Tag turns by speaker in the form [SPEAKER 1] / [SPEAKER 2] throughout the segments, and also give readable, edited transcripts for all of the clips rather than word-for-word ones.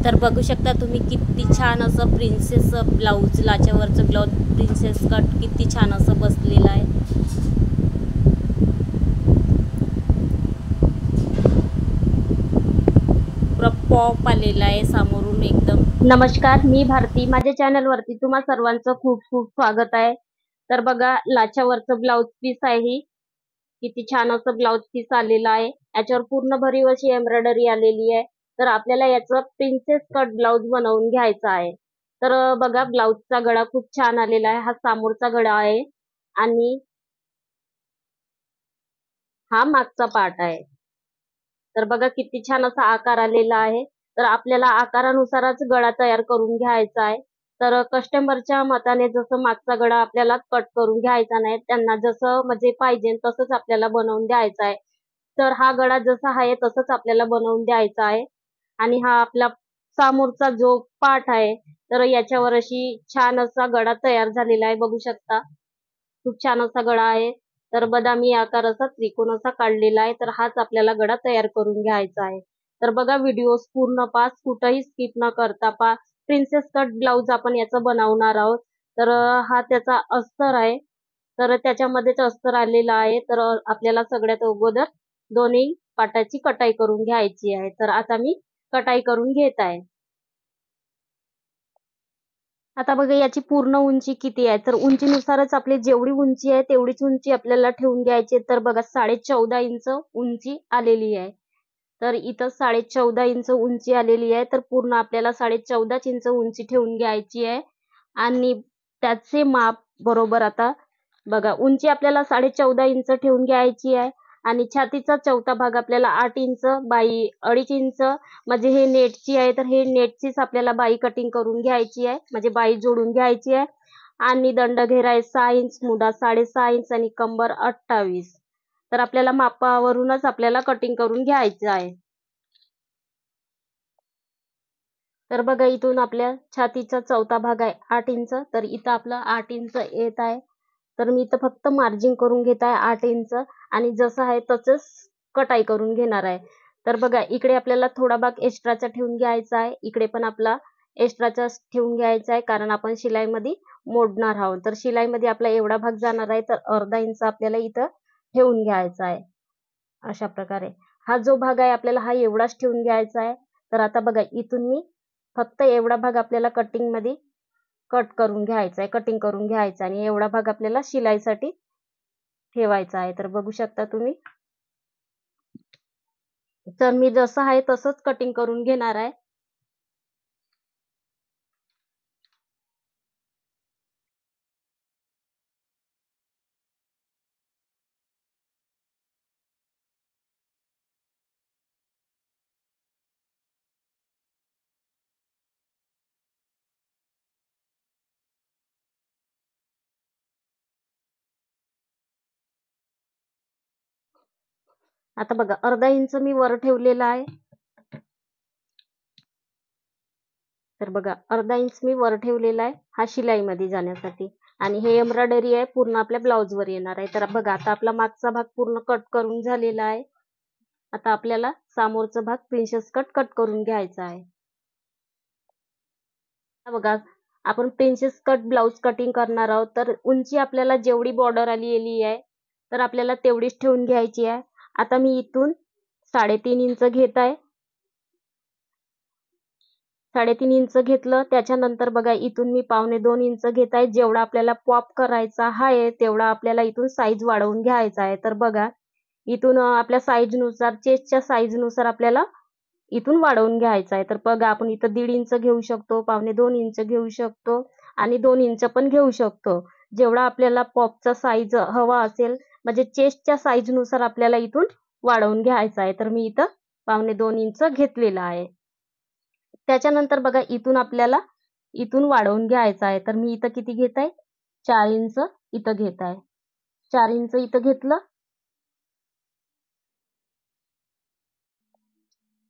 [SPEAKER 1] तर बघू शकता तुम्ही किती छान असं प्रिन्सेस ब्लाऊज, लाच्यावरचं ब्लाऊज प्रिन्सेस कट किती छान असं बसलेलं आहे. पॉप आलेला आहे समोरून एकदम.
[SPEAKER 2] नमस्कार, मी भारती. माझ्या चॅनलवरती तुम्हा सर्वांचं खूप खूप स्वागत आहे. तर बघा, लाच्यावरचं ब्लाऊज पीस आहे. किती छान असं ब्लाऊज पीस आलेलं आहे. याच्यावर पूर्ण भरीव अशी एम्ब्रॉयडरी आलेली आहे. तर आपल्याला याचं प्रिन्सेस कट ब्लाऊज बनवून घ्यायचा आहे. तर बघा, ब्लाऊजचा गळा खूप छान आलेला आहे. हा समोरचा गळा आहे आणि हा मागचा पार्ट आहे. तर बघा किती छान असा आकार आलेला आहे. तर आपल्याला आकारानुसारच गळा तयार करून घ्यायचा आहे. तर कस्टमरच्या मताने जसं मागचा गळा आपल्याला कट करून घ्यायचा नाही, त्यांना जसं म्हणजे पाहिजे तसंच आपल्याला बनवून द्यायचा आहे. तर हा गळा जसा आहे तसंच आपल्याला बनवून द्यायचा आहे. आणि हा आपला समोरचा जो पार्ट आहे, तर याच्यावर अशी छान असा गळा तयार झालेला आहे. बघू शकता खूप छान असा गळा आहे. तर बदामी आकार असा त्रिकोण असा काढलेला आहे. तर हाच आपल्याला गळा तयार करून घ्यायचा आहे. तर बघा, व्हिडिओ पूर्ण पहा, कुठेही स्किप न करता पहा. प्रिन्सेस कट ब्लाऊज आपण याचं बनवणार आहोत. तर हा त्याचा अस्तर आहे. तर त्याच्यामध्येच अस्तर आलेला आहे. तर आपल्याला सगळ्यात अगोदर दोन्ही पाटाची कटाई करून घ्यायची आहे. तर आता मी कटाई करून घेत आहे. आता बघा, याची पूर्ण उंची किती आहे. तर उंचीनुसारच आपली जेवढी उंची आहे तेवढीच उंची आपल्याला ठेवून घ्यायची. तर बघा, 14.5 इंच उंची आलेली आहे. तर इथं 14.5 इंच उंची आलेली आहे. तर पूर्ण आपल्याला 14.5 इंच उंची ठेवून घ्यायची आहे. आणि त्याचे माप बरोबर आता बघा, उंची आपल्याला 14.5 इंच ठेवून घ्यायची आहे. आणि छातीचा चौथा भाग आपल्याला 8 इंच, बाई 2.5 इंच, म्हणजे हे नेटची आहे. तर हे नेटचीच आपल्याला बाई कटिंग करून घ्यायची आहे, म्हणजे बाई जोडून घ्यायची आहे. आणि दंडघेरा आहे 6 इंच, मुडा 6.5 इंच आणि कंबर 28. तर आपल्याला मापावरूनच आपल्याला कटिंग करून घ्यायचं आहे. तर बघा, इथून आपल्या छातीचा चौथा भाग आहे 8 इंच. तर इथं आपलं 8 इंच येत आहे. तर मी इथं फक्त मार्जिन करून घेत आहे 8 इंच. आणि जसं आहे तसंच कटाई करून घेणार आहे. तर बघा, इकडे आपल्याला थोडा भाग एक्स्ट्राचा ठेवून घ्यायचा आहे. इकडे पण आपला एक्स्ट्राचा ठेवून घ्यायचा आहे, कारण आपण शिलाईमध्ये मोडणार आहोत. तर शिलाईमध्ये आपला एवढा भाग जाणार आहे. तर अर्धा इंच आपल्याला इथं ठेवून घ्यायचा आहे. अशा प्रकारे हा जो भाग आहे आपल्याला हा एवढाच ठेवून घ्यायचा आहे. तर आता बघा, इथून मी फक्त एवढा भाग आपल्याला कटिंग मध्ये कट करून घ्यायचा आहे, कटिंग करून घ्यायचा आणि एवढा भाग आपल्याला शिलाईसाठी ठेवायचा आहे. तर बघू शकता तुम्ही. तर मी जसं आहे तसंच कटिंग करून घेणार आहे. आता बघा, अर्धा इंच मी वर ठेवलेला आहे. तर बघा, अर्धा इंच मी वर ठेवलेला आहे हा शिलाईमध्ये जाण्यासाठी. आणि हे एम्ब्रॉयडरी आहे पूर्ण आपल्या ब्लाऊज वर येणार आहे. तर बघा, आता आपला मागचा भाग पूर्ण कट करून झालेला आहे. आता आपल्याला समोरचा भाग प्रिन्सेस कट कट करून घ्यायचा आहे. बघा, आपण प्रिन्सेस कट ब्लाऊज कटिंग करणार आहोत. तर उंची आपल्याला जेवढी बॉर्डर आलेली आहे तर आपल्याला तेवढीच ठेवून घ्यायची आहे. आता मी इथून 3.5 इंच घेत आहे. 3.5 इंच घेतलं. त्याच्यानंतर बघा, इथून मी 2.25 इंच घेत आहे. जेवढा आपल्याला पॉप करायचा आहे तेवढा आपल्याला इथून साईज वाढवून घ्यायचा आहे. तर बघा, इथून आपल्या साईज नुसार, चेस्टच्या साईज नुसार आपल्याला इथून वाढवून घ्यायचा आहे. तर बघा, आपण इथं 1.5 इंच घेऊ शकतो, 2.25 इंच घेऊ शकतो आणि 2 इंच पण घेऊ शकतो. जेवढा आपल्याला पॉपचा साईज हवा असेल, म्हणजे चेस्टच्या साईज नुसार आपल्याला इथून वाढवून घ्यायचा आहे. तर मी इथं 2.25 इंच घेतलेला आहे. त्याच्यानंतर बघा, इथून आपल्याला इथून वाढवून घ्यायचा आहे. तर मी इथं किती घेत आहे, 4 इंच इथं घेत आहे. 4 इंच इथं घेतलं.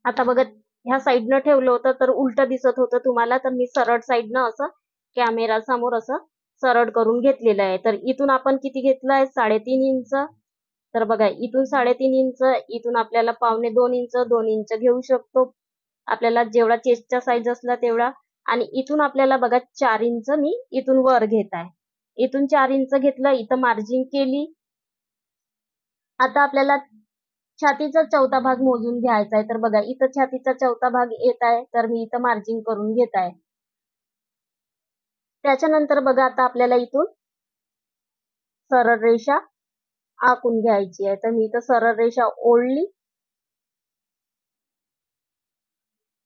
[SPEAKER 2] आता बघा, ह्या साईडनं ठेवलं होतं तर उलट दिसत होतं तुम्हाला. तर मी सरळ साईडनं असं कॅमेरा समोर असं सरळ करून घेतलेलं आहे. तर इथून आपण किती घेतलं आहे, 3.5 इंच. तर बघा, इथून 3.5 इंच, इथून आपल्याला 2.25 इंच, 2 इंच घेऊ शकतो. आपल्याला जेवढा चेस्टचा साईज असला तेवढा. आणि इथून आपल्याला बघा 4 इंच मी इथून वर घेत आहे. इथून 4 इंच घेतलं, इथं मार्जिन केली. आता आपल्याला छातीचा चौथा भाग मोजून घ्यायचा आहे. तर बघा इथं छातीचा चौथा भाग येत आहे, तर मी इथं मार्जिन करून घेत आहे. त्याच्यानंतर बघा आता आपल्याला इथून सरळ रेषा आखून घ्यायची आहे. तर मी इथं सरळ रेषा ओढली.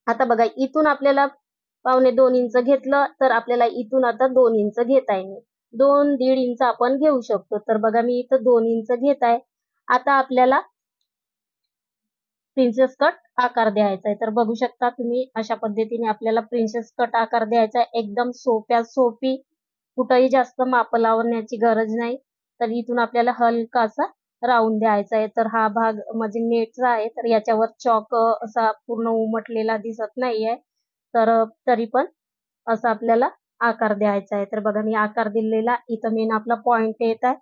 [SPEAKER 2] आता बघा इथून आपल्याला 2.25 इंच घेतलं, तर आपल्याला इथून आता 2 इंच घेत आहे मी. 2-1.5 इंच आपण घेऊ शकतो. तर बघा मी इथं 2 इंच घेत आहे. आता आपल्याला प्रिन्सेस कट आकार द्यायचा आहे. तर बघू शकता तुम्ही अशा पद्धतीने आपल्याला प्रिन्सेस कट आकार द्यायचा आहे. एकदम सोपी, कुठेही जास्त माप लावण्याची गरज नाही. तर इथून आपल्याला हलकासा राऊंड द्यायचा आहे. तर हा भाग म्हणजे नेटचा आहे, तर याच्यावर चॉक असा पूर्ण उमटलेला दिसत नाहीये. तर तरी पण असा आपल्याला आकार द्यायचा आहे. तर बघा मी आकार दिलेला, इथं मेन आपला पॉइंट येत आहे.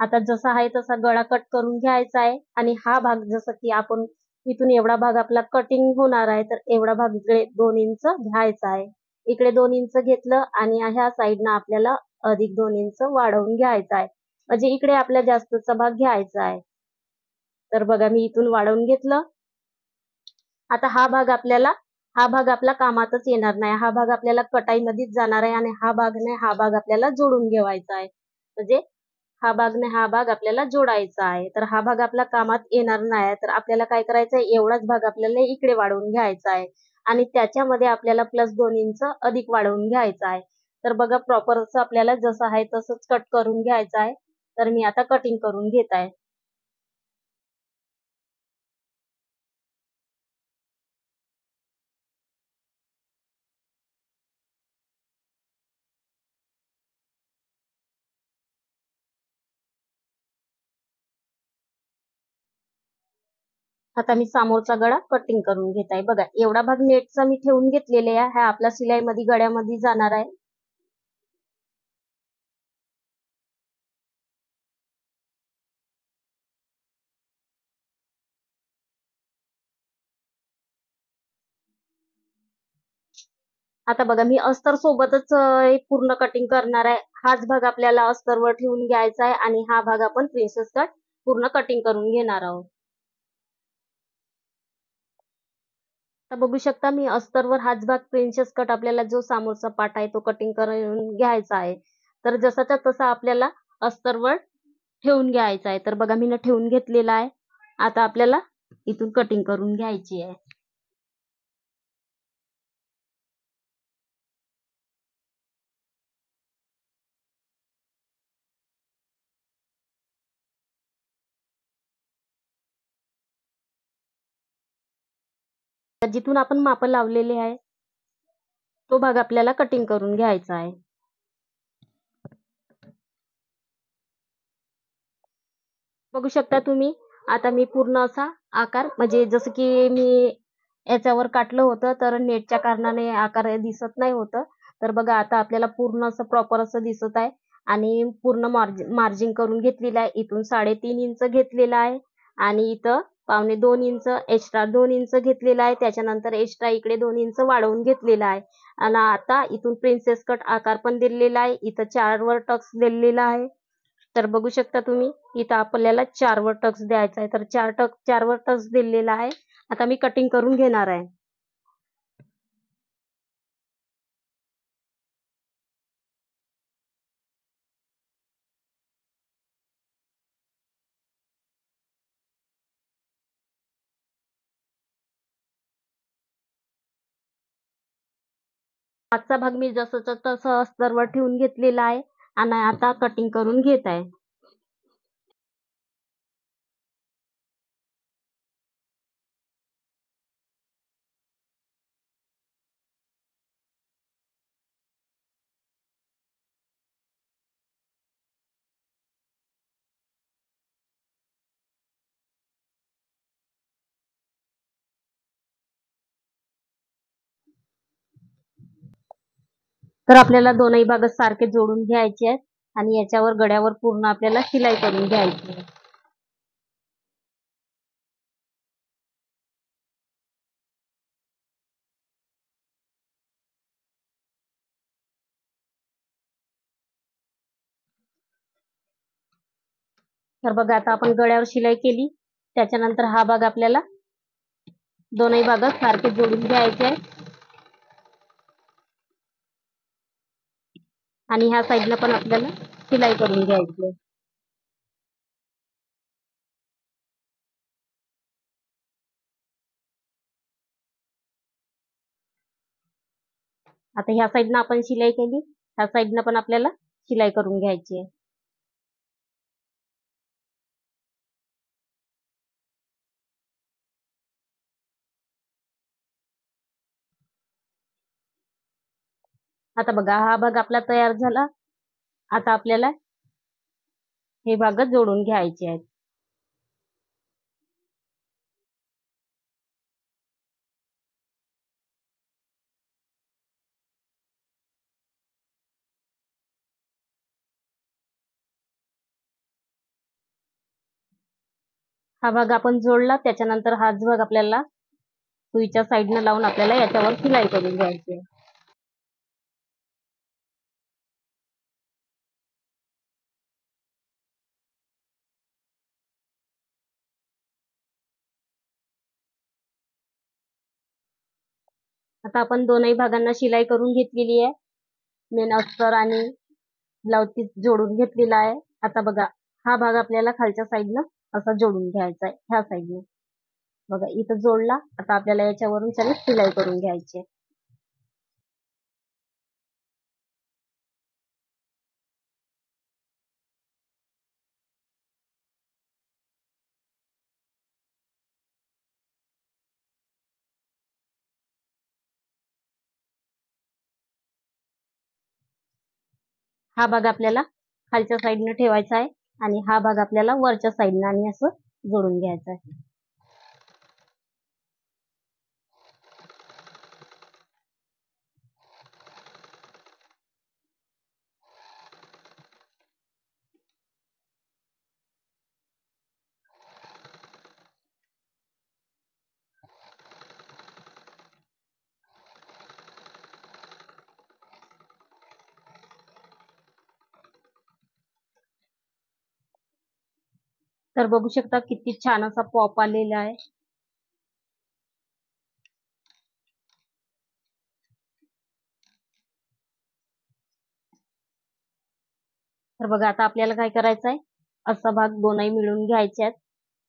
[SPEAKER 2] आता जसा आहे तसा गळा कट करून घ्यायचा आहे. आणि हा भाग जसं की आपण इथून एवढा भाग आपला कटिंग होणार आहे, तर एवढा भाग इकडे 2 इंच घ्यायचा आहे. इकडे 2 इंच घेतलं आणि ह्या साईडनं आपल्याला अधिक 2 इंच वाढवून घ्यायचा आहे. म्हणजे इकडे आपल्या जास्तचा भाग घ्यायचा आहे. तर बघा मी इथून वाढवून घेतलं. आता हा भाग आपला कामातच येणार नाही. हा भाग आपल्याला कटाईमध्येच जाणार आहे आणि हा भाग आपल्याला जोडून ठेवायचा आहे. म्हणजे हा भाग आपल्याला जोडायचा आहे. तर हा भाग आपला कामात येणार नाही. तर आपल्याला काय करायचं आहे, एवढाच भाग आपल्याला इकडे वाढवून घ्यायचा आहे आणि त्याच्यामध्ये आपल्याला +2 इंच अधिक वाढवून घ्यायचा आहे. तर बघा प्रॉपर असं आपल्याला जसं आहे तसंच कट करून घ्यायचं आहे. तर मी आता कटिंग करून घेत आहे. आता मी समोरचा गळा कटिंग करून घेत आहे. बघा एवढा भाग नेटचा मी ठेवून घेतलेला आहे. हा आपला शिलाईमध्ये गळ्यामध्ये जाणार आहे. आता बघा मी अस्तर सोबतच पूर्ण कटिंग करणार आहे. हाच भाग आपल्याला अस्तरवर ठेवून घ्यायचा आहे आणि हा भाग आपण प्रिन्सेस कट पूर्ण कटिंग करून घेणार आहोत. तर बघू शकता मी अस्तरवर हाच भाग प्रिन्सेस कट आपल्याला जो समोरचा पार्ट आहे तो कटिंग करून घ्यायचा आहे. तर जसाच्या तसा आपल्याला अस्तरवर ठेवून घ्यायचा आहे. तर बघा मी ठेवून घेतलेला आहे. आता आपल्याला इथून कटिंग करून घ्यायची आहे. जिथून आपण माप लावलेले आहे तो भाग आपल्याला कटिंग करून घ्यायचा आहे. बघू शकता तुम्ही आता मी पूर्ण असा आकार म्हणजे जसं की मी याच्यावर काटलं होतं तर नेटच्या कारणाने आकार दिसत नाही होतं. तर बघा आता आपल्याला पूर्ण असं प्रॉपर असं दिसत आहे आणि पूर्ण मार्जिन करून घेतलेलं आहे. इथून 3.5 इंच घेतलेला आहे आणि इथं 2.25 इंच एक्स्ट्रा 2 इंच घेतलेला आहे. त्याच्यानंतर एक्स्ट्रा इकडे 2 इंच वाढवून घेतलेला आहे आणि आता इथून प्रिन्सेस कट आकार पण दिलेला आहे. इथं 4 वर टक्स दिलेला आहे. तर बघू शकता तुम्ही इथं आपल्याला 4 वर टक्स द्यायचा आहे. तर 4 वर टक्स दिलेला आहे. आता मी कटिंग करून घेणार आहे. मागचा भाग मी जसंच्या तसं अस्तरवर ठेवून घेतलेला आहे आणि आता कटिंग करून घेत आहे. तर आपल्याला दोनही भाग सारखे जोडून घ्यायचे आहेत आणि याच्यावर गड्यावर पूर्ण आपल्याला शिलाई करून घ्यायची आहे. तर बघा आता आपण गळ्यावर शिलाई केली, त्याच्यानंतर हा भाग आपल्याला दोनही भागात सारखे जोडून घ्यायचे आहे आणि ह्या साईडला पण आपल्याला शिलाई करून घ्यायची आहे. आता ह्या साईडनं आपण शिलाई केली, ह्या साईडनं पण आपल्याला शिलाई करून घ्यायची आहे. आता बघा हा भाग आपला तयार झाला. आता आपल्याला हे भाग जोडून घ्यायचे आहेत. हा भाग आपण जोडला, त्याच्यानंतर हाच भाग आपल्याला सुईच्या साईडनं लावून आपल्याला याच्यावर शिलाई करून घ्यायची आहे. आता आपण दोनही भागांना शिलाई करून घेतलेली आहे. मेन अस्तर आणि ब्लाउज पीस जोडून घेतलेला आहे. आता बघा हा भाग आपल्याला खालच्या साईडनं असा जोडून घ्यायचा आहे. ह्या साईडनं बघा इथं जोडला. आता आपल्याला याच्यावरून त्याला शिलाई करून घ्यायची आहे. हा भाग आपल्याला खालच्या साईडनं ठेवायचा आहे आणि हा भाग आपल्याला वरच्या साईडनं आणि असं जोडून घ्यायचं आहे. तर बघू शकता किती छान असा पॉप आलेला आहे. तर बघा आता आपल्याला काय करायचं आहे, असा भाग दोनही मिळून घ्यायचे आहेत.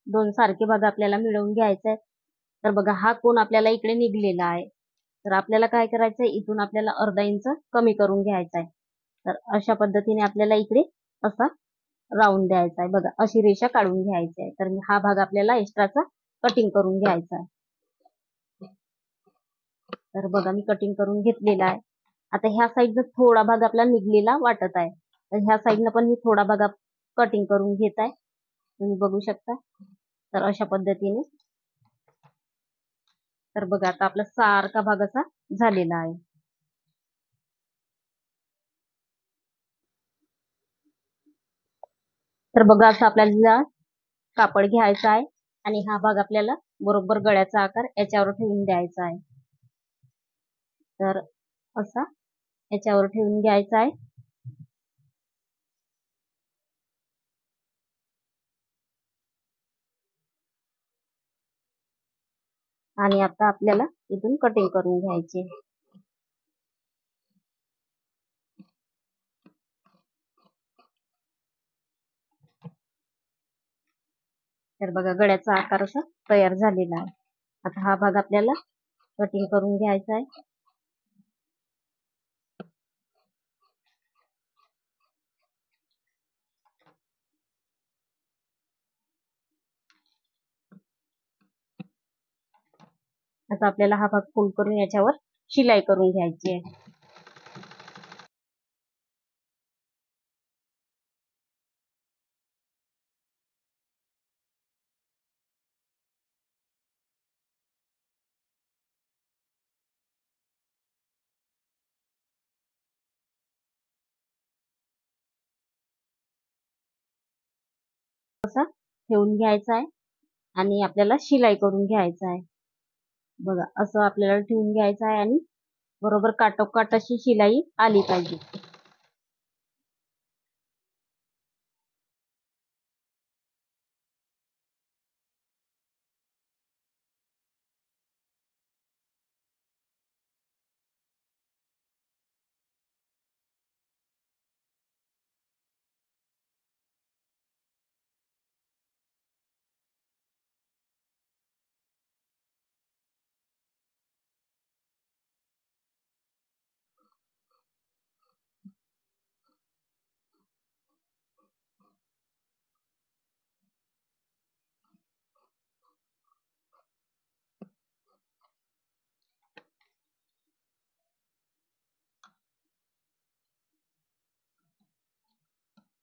[SPEAKER 2] दोन सारखे भाग आपल्याला मिळवून घ्यायचे आहेत. तर बघा हा कोन आपल्याला इकडे निघलेला आहे. तर आपल्याला काय करायचंय, इथून आपल्याला अर्धा इंच कमी करून घ्यायचा आहे. तर अशा पद्धतीने आपल्याला इकडे असा राऊंड द्यायचा आहे. बघा अशी रेषा काढून घ्यायची आहे. तर हा भाग आपल्याला एक्स्ट्राचा कटिंग करून घ्यायचा आहे. तर बघा मी कटिंग करून घेतलेला आहे. आता ह्या साईडनं थोडा भाग आपल्याला निघलेला वाटत आहे. तर ह्या साईडनं पण मी थोडा भाग कटिंग करून घेत आहे. तुम्ही बघू शकता. तर अशा पद्धतीने तर बघा आता आपला सारखा भाग असा झालेला आहे. तर बघा असं आपल्याला कापड घ्यायचा आहे आणि हा भाग आपल्याला बरोबर गळ्याचा आकार याच्यावर ठेवून द्यायचा आहे. तर असा याच्यावर ठेवून घ्यायचा आहे. आणि आता आपल्याला इथून कटिंग करून घ्यायची. तर बघा गळ्याचा आकार असा तयार झालेला आहे. आता हा भाग आपल्याला कटिंग करून घ्यायचा आहे. आता आपल्याला हा भाग फोल्ड करून याच्यावर शिलाई करून घ्यायची आहे. असा ठेवून घ्यायचा आहे आणि आपल्याला शिलाई करून घ्यायचा आहे. बघा असं आपल्याला ठेवून घ्यायचं आहे आणि बरोबर काटोकाट अशी शिलाई आली पाहिजे.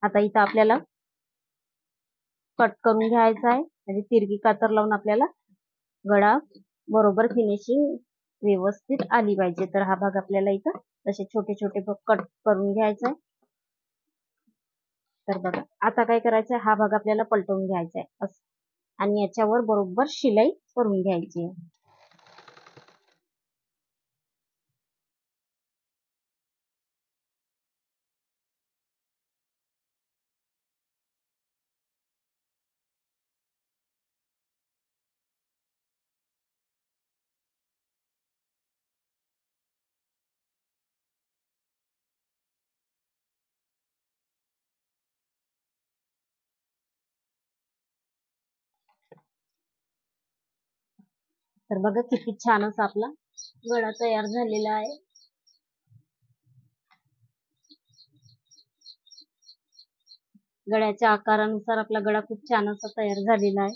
[SPEAKER 2] आता इथं आपल्याला कट करून घ्यायचा आहे, म्हणजे तिरकी कातर लावून आपल्याला गळा बरोबर फिनिशिंग व्यवस्थित आली पाहिजे. तर हा भाग आपल्याला इथं तसे छोटे छोटे कट करून घ्यायचा आहे. तर बघा आता काय करायचं आहे, हा भाग आपल्याला पलटवून घ्यायचा आहे असं, आणि याच्यावर बरोबर शिलाई करून घ्यायची आहे. तर बघा किती छान असा आपला गळा तयार झालेला आहे. गळ्याच्या आकारानुसार आपला गळा खूप छान असा तयार झालेला आहे.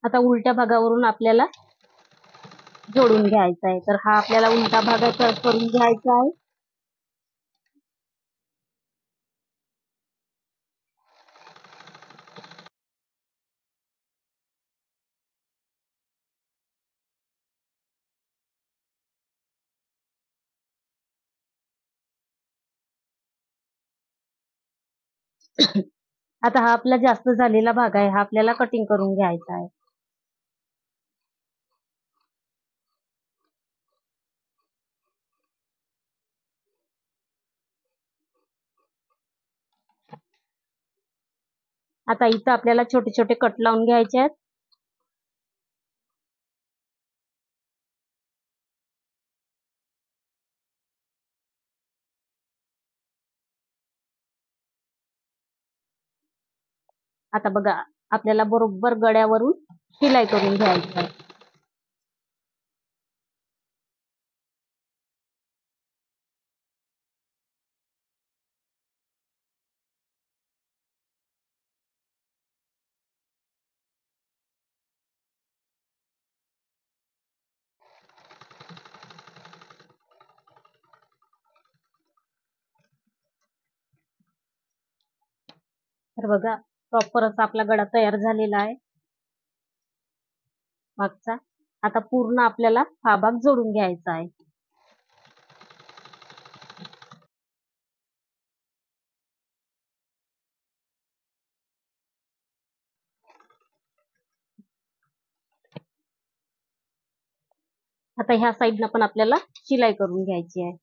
[SPEAKER 2] आता उलट्या भागावरून आपल्याला जोडून घ्यायचा आहे. तर हा आपल्याला उलटा भाग करून घ्यायचा आहे. आता हा आपला जास्त झालेला भाग आहे, हा आपल्याला कटिंग करून घ्यायचा आहे. आता इथं आपल्याला छोटे छोटे कट लावून घ्यायचे आहेत. आता बघा आपल्याला बरोबर गळ्यावरून शिलाई करून घ्यायची आहे. तर बघा प्रॉपर असा आपला गळा तयार झालेला आहे मागचा. आता पूर्ण आपल्याला हा भाग जोडून घ्यायचा आहे. आता ह्या साईडनं पण आपल्याला शिलाई करून घ्यायची आहे.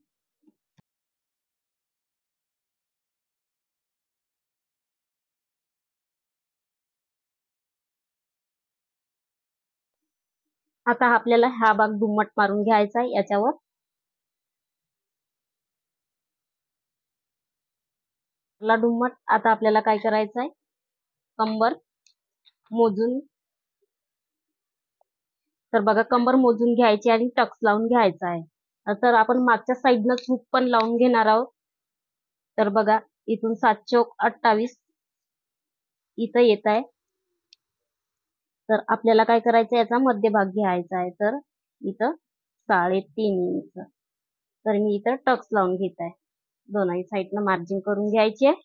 [SPEAKER 2] आता आपल्याला हा भाग दुम्मट मारून घ्यायचा आहे याच्यावर. दुम्मट आता आपल्याला काय करायचं आहे, कंबर मोजून, तर बघा कंबर मोजून घ्यायची आणि टक्स लावून घ्यायचा आहे. तर आपण मागच्या साईडनं हुक पण लावून घेणार आहोत. तर बघा इथून 7 चौक 28 इथं येत आहे. तर आपल्याला काय करायचं, याचा मध्यभाग घ्यायचा आहे. तर इथं 3.5 इंच. तर मी इथं टक्स लावून घेत आहे. दोन्ही साईडनं मार्जिन करून घ्यायची आहे.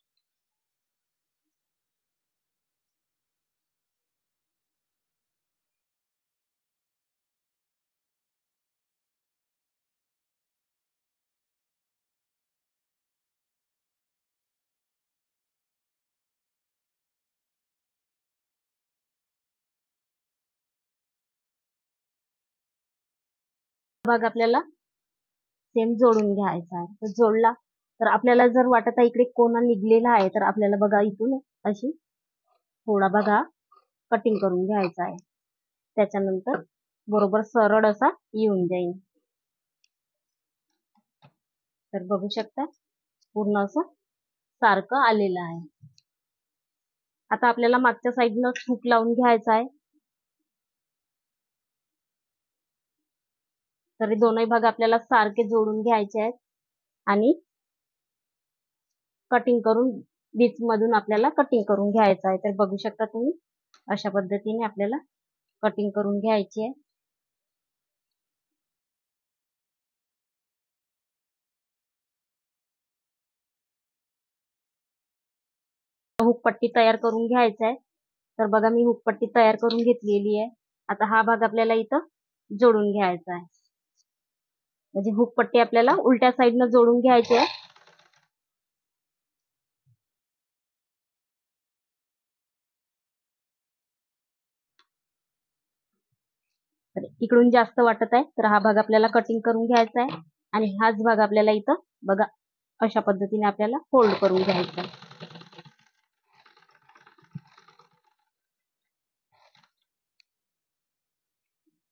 [SPEAKER 2] भाग आपल्याला सेम जोडून घ्यायचा आहे. तर जोडला तर आपल्याला जर वाटत आहे इकडे कोणा निघलेला आहे, तर आपल्याला बघा इथून अशी थोडा बघा कटिंग करून घ्यायचा आहे. त्याच्यानंतर बरोबर सरळ असा येऊन जाईल. तर बघू शकता पूर्ण असं सारखं आलेलं आहे. आता आपल्याला मागच्या साईडनं हुक लावून घ्यायचा आहे. तर दोन्ही भाग आपल्याला सारखे जोडून घ्यायचे आहेत आणि कटिंग करून बीच मधून आपल्याला कटिंग करून घ्यायचं आहे. तर बघू शकता तुम्ही अशा पद्धतीने आपल्याला कटिंग करून घ्यायची आहे. हुकपट्टी तयार करून घ्यायचा आहे. तर बघा मी हुकपट्टी तयार करून घेतलेली आहे. आता हा भाग आपल्याला इथं जोडून घ्यायचा आहे. म्हणजे हुकपट्टी आपल्याला उलट्या साईडनं जोडून घ्यायची आहे. तर इकडून जास्त वाटत आहे तर हा भाग आपल्याला कटिंग करून घ्यायचा आहे आणि हाच भाग आपल्याला इथं बघा अशा पद्धतीने आपल्याला फोल्ड करून घ्यायचा आहे.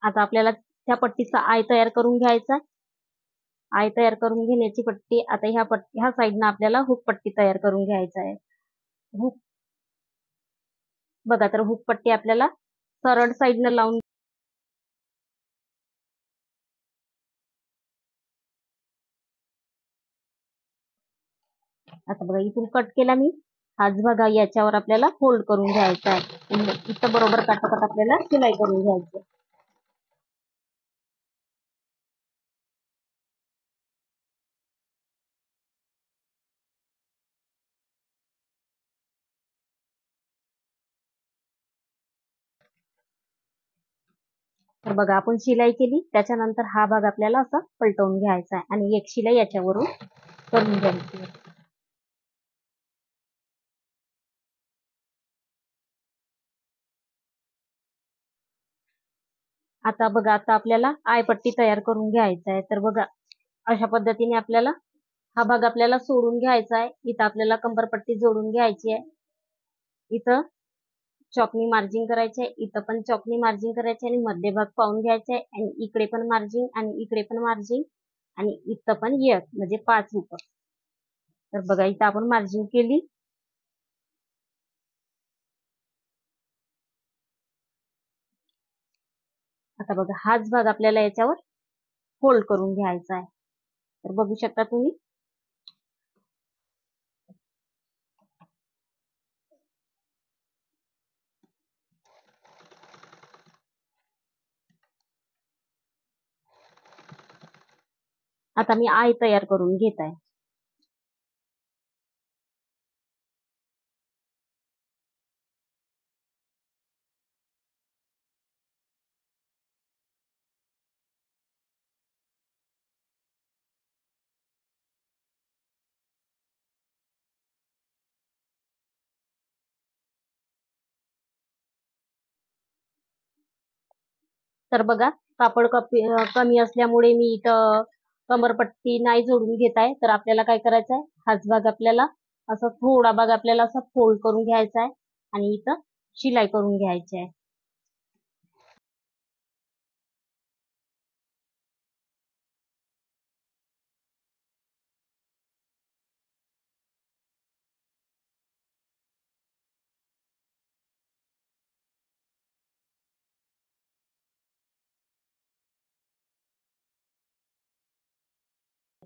[SPEAKER 2] आता आपल्याला त्या पट्टीचा आय तयार करून घ्यायचा आहे. आय तयार करून घेण्याची पट्टी आता ह्या साईडनं आपल्याला हुक पट्टी तयार करून घ्यायचा आहे. हुक बघा तर हुक पट्टी आपल्याला सरळ साईडनं लावून आता बघा इथून कट केला मी. हाच बघा याच्यावर आपल्याला फोल्ड करून घ्यायचा आहे. इथं बरोबर काटाकाट आपल्याला शिलाई करून घ्यायची. तर बघा आपण शिलाई केली त्याच्यानंतर हा भाग आपल्याला असा पलटवून घ्यायचा आहे आणि एक शिलाई याच्यावरून करून घ्यायची. आता बघा आता आपल्याला आय पट्टी तयार करून घ्यायचा आहे. तर बघा अशा पद्धतीने आपल्याला हा भाग आपल्याला सोडून घ्यायचा आहे. इथं आपल्याला कंबरपट्टी जोडून घ्यायची आहे. इथं चॉकनी मार्जिन करायची आहे. इथं पण चॉकनी मार्जिन करायची आणि मध्यभाग पाहून घ्यायचा आहे आणि इकडे पण मार्जिन आणि इकडे पण मार्जिन आणि इथं पण एक म्हणजे 5 रुपये. तर बघा इथं आपण मार्जिन केली. आता बघा हाच भाग आपल्याला याच्यावर फोल्ड करून घ्यायचा आहे. तर बघू शकता तुम्ही. आता मी आय तयार करून घेत आहे. तर बघा कापड कमी असल्यामुळे मी इथं कमरपट्टी नाही जोडून घेत आहे. तर आपल्याला काय करायचं आहे हाच भाग आपल्याला असा थोडा भाग आपल्याला असा फोल्ड करून घ्यायचा आहे आणि इथं शिलाई करून घ्यायची आहे.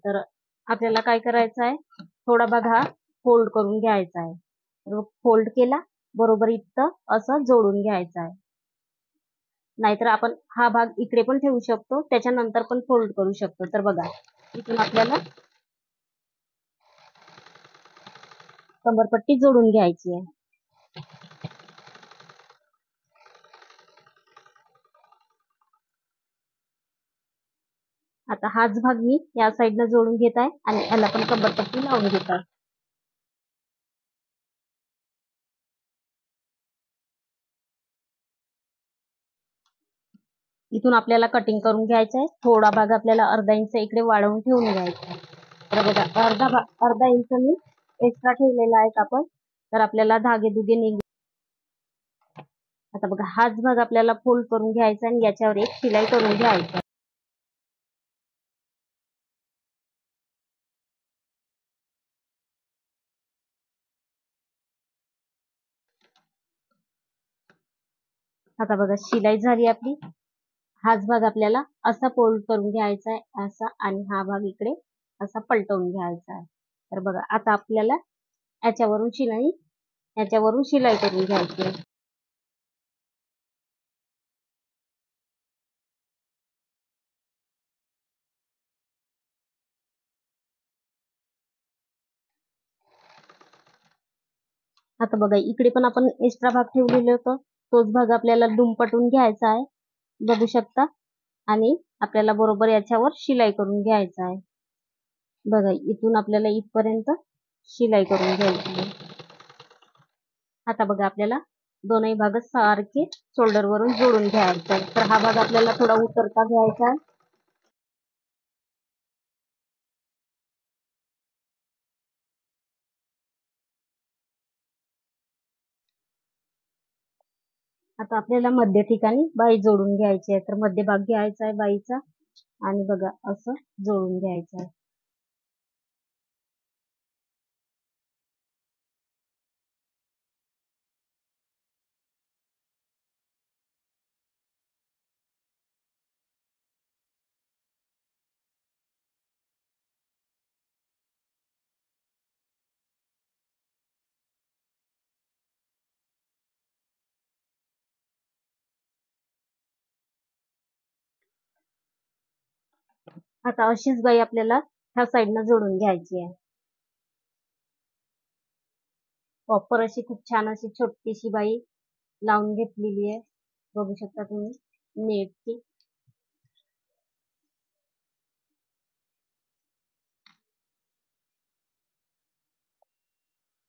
[SPEAKER 2] तर आपल्याला काय करायचं आहे थोडा भाग हा फोल्ड करून घ्यायचा आहे. फोल्ड केला बरोबर इथं असं जोडून घ्यायचं आहे. नाहीतर आपण हा भाग इकडे पण ठेवू शकतो त्याच्यानंतर पण फोल्ड करू शकतो. तर बघा इथून आपल्याला कंबरपट्टी जोडून घ्यायची आहे. आता हाच भाग मी या साईडनं जोडून घेत आहे आणि याला पण कंबरपट्टी लावून घेत आहे. इथून आपल्याला कटिंग करून घ्यायचं आहे. थोडा भाग आपल्याला अर्धा इंच इकडे वाढवून ठेवून घ्यायचा आहे. तर बघा अर्धा इंच मी एक्स्ट्रा ठेवलेला आहे कापड. तर आपल्याला धागेदुगे निघ आता बघा हाच भाग आपल्याला फोल्ड करून घ्यायचा आणि याच्यावर एक शिलाई करून घ्यायची. आता बघा शिलाई झाली आपली. हाच भाग आपल्याला असा फोल्ड करून घ्यायचा आहे असा आणि हा भाग इकडे असा पलटवून घ्यायचा आहे. तर बघा आता आपल्याला याच्यावरून शिलाई करून घ्यायची आहे. आता बघा इकडे पण आपण एक्स्ट्रा भाग ठेवलेले होतो, तोच भाग आपल्याला दुमपटून घ्यायचा आहे, बघू शकता. आणि आपल्याला बरोबर याच्यावर शिलाई करून घ्यायचा आहे. बघा इथून आपल्याला इथपर्यंत शिलाई करून घ्यायची आहे. आता बघा आपल्याला दोनही भाग सारखे शोल्डर वरून जोडून घ्यायचा आहे. तर हा भाग आपल्याला थोडा उतरता घ्यायचा आहे. आता आपल्याला मध्य ठिकाणी बाई जोडून घ्यायची आहे. तर मध्य भाग घ्यायचा आहे बाईचा आणि बघा असं जोडून घ्यायचं आहे. आता अशीच बाई आपल्याला ह्या साईडनं जोडून घ्यायची आहे. प्रॉपर अशी खूप छान अशी छोटीशी बाई लावून घेतलेली आहे, बघू शकता तुम्ही नेटची.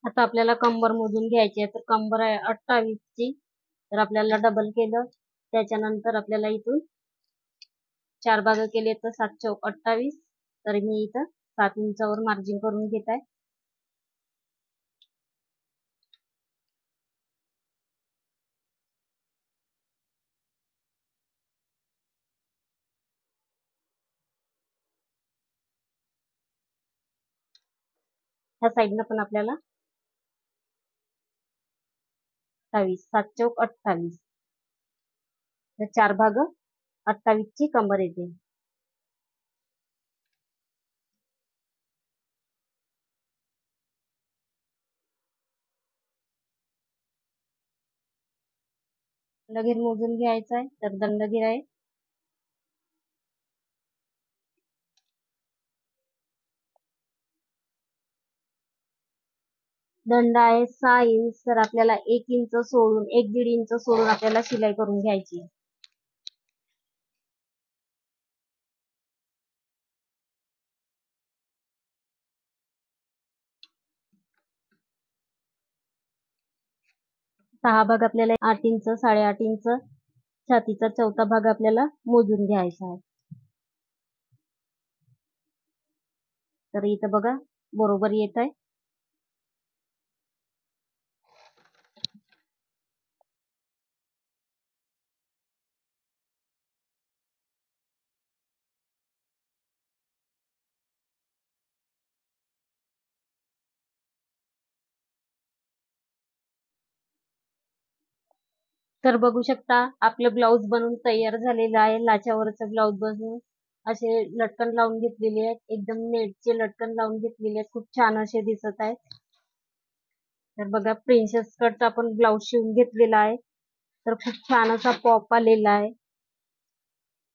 [SPEAKER 2] आता आपल्याला कंबर मोजून घ्यायची आहे. तर कंबर आहे 28 ची. तर आपल्याला डबल केलं, त्याच्यानंतर आपल्याला इथून 4 भाग केले तर 7 चौक 28. तर मी इथं 7 इंचावर मार्जिन करून घेत आहे. ह्या साईडनं पण आपल्याला 28, 7 चौक 28. तर 4 भाग 28 ची कंबर येते. दंडगेर मोजून घ्यायचा आहे. तर दंडगेर आहे दंड आहे 6 इंच. तर आपल्याला 1 इंच सोडून 1-1.5 इंच सोडून आपल्याला शिलाई करून घ्यायची आहे. हा भाग आपल्याला 8 इंच 8.5 इंच छातीचा चौथा भाग आपल्याला मोजून घ्यायचा आहे. तर इथं बघा बरोबर येत आहे. तर बघू शकता आपलं ब्लाऊज बनवून तयार झालेलं आहे. लाच्यावरचं ब्लाऊज बनवून असे लटकन लावून घेतलेले आहेत, एकदम नेटचे लटकन लावून घेतलेले आहेत, खूप छान असे दिसत आहेत. तर बघा प्रिन्सेस कट आपण ब्लाऊज शिवून घेतलेला आहे. तर खूप छान असा पॉप आलेला आहे.